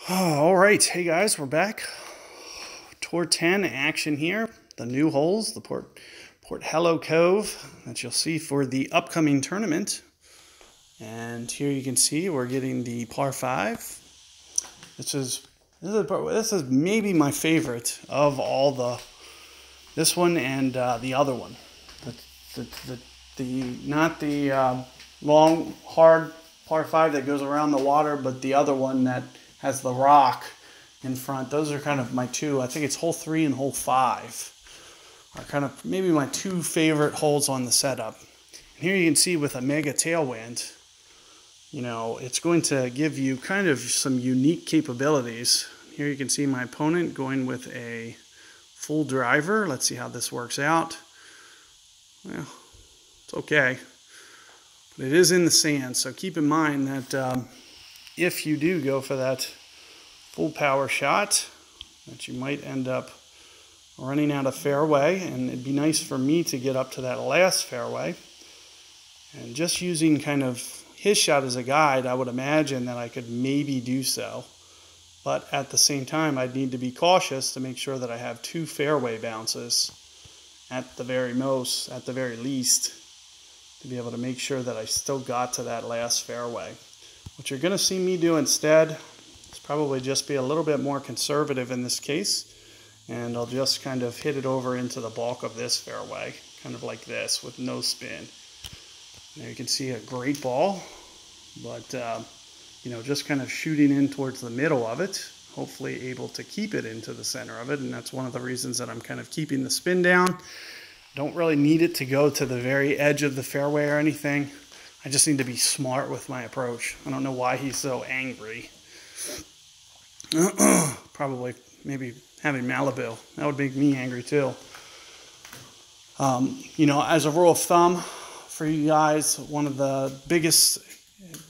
All right, hey guys, we're back. Tour 10 action here. The new holes, the Porthello Cove that you'll see for the upcoming tournament. And here you can see we're getting the par 5. This is maybe my favorite of all this one and the other one. Not the long, hard par 5 that goes around the water, but the other one that has the rock in front. Those are kind of my two. I think it's hole 3 and hole 5 are kind of maybe my two favorite holes on the setup. And here you can see with a mega tailwind, you know, it's going to give you kind of some unique capabilities. Here you can see my opponent going with a full driver. Let's see how this works out. Well, it's okay. But it is in the sand, so keep in mind that if you do go for that full power shot, that you might end up running out of fairway, and it'd be nice for me to get up to that last fairway. And just using kind of his shot as a guide, I would imagine that I could maybe do so. But at the same time, I'd need to be cautious to make sure that I have 2 fairway bounces at the very least, to be able to make sure that I still got to that last fairway. What you're going to see me do instead is probably just be a little bit more conservative in this case, and I'll just kind of hit it over into the bulk of this fairway, kind of like this with no spin. There you can see a great ball, but you know, just kind of shooting in towards the middle of it, hopefully able to keep it into the center of it, and that's one of the reasons that I'm kind of keeping the spin down. Don't really need it to go to the very edge of the fairway or anything. I just need to be smart with my approach. I don't know why he's so angry. Probably maybe having Malibu. That would make me angry too. You know, as a rule of thumb for you guys, one of the biggest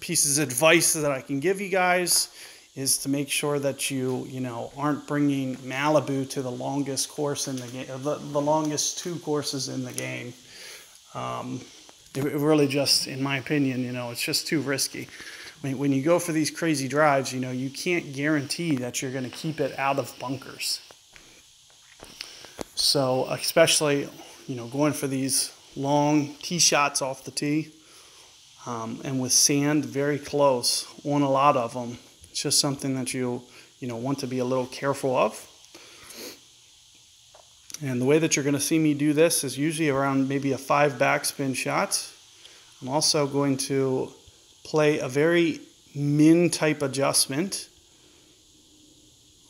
pieces of advice that I can give you guys is to make sure that you aren't bringing Malibu to the longest course in the game, the longest 2 courses in the game. It really just, in my opinion, it's just too risky. When you go for these crazy drives, you can't guarantee that you're going to keep it out of bunkers. So especially, going for these long tee shots off the tee, and with sand very close on a lot of them, it's just something that you want to be a little careful of. And the way that you're going to see me do this is usually around maybe a 5 backspin shots. I'm also going to play a very min type adjustment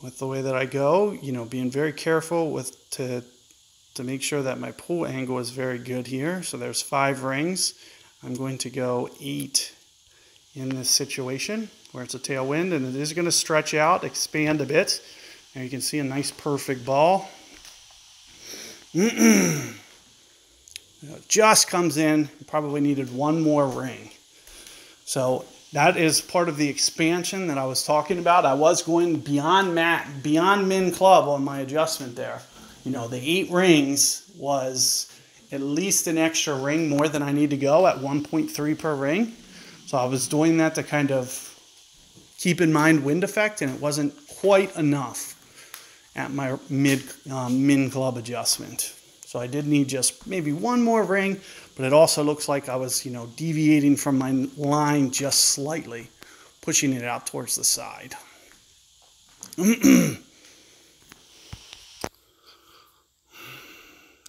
with the way that I go, being very careful to make sure that my pull angle is very good here. So there's 5 rings. I'm going to go 8 in this situation where it's a tailwind, and it is going to stretch out, expand a bit. And you can see a nice perfect ball. It just comes in. Probably needed 1 more ring. So that is part of the expansion that I was talking about. I was going beyond min club on my adjustment there. The 8 rings was at least an extra ring more than I need to go at 1.3 per ring. So I was doing that to kind of keep in mind wind effect, and it wasn't quite enough at my min club adjustment. So I did need just maybe 1 more ring, but it also looks like I was, deviating from my line just slightly, pushing it out towards the side.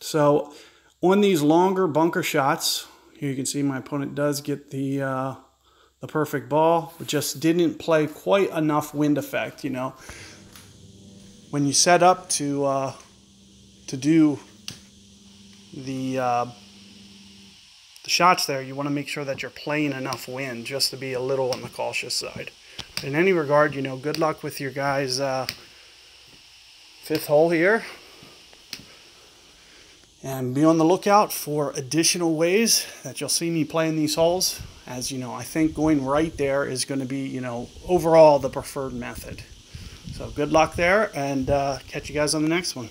So on these longer bunker shots, here you can see my opponent does get the perfect ball, but just didn't play quite enough wind effect. When you set up to do the shots there, you want to make sure that you're playing enough wind just to be a little on the cautious side. In any regard, good luck with your guys' 5th hole here. And be on the lookout for additional ways that you'll see me playing these holes. As I think going right there is going to be, overall the preferred method. So good luck there, and catch you guys on the next one.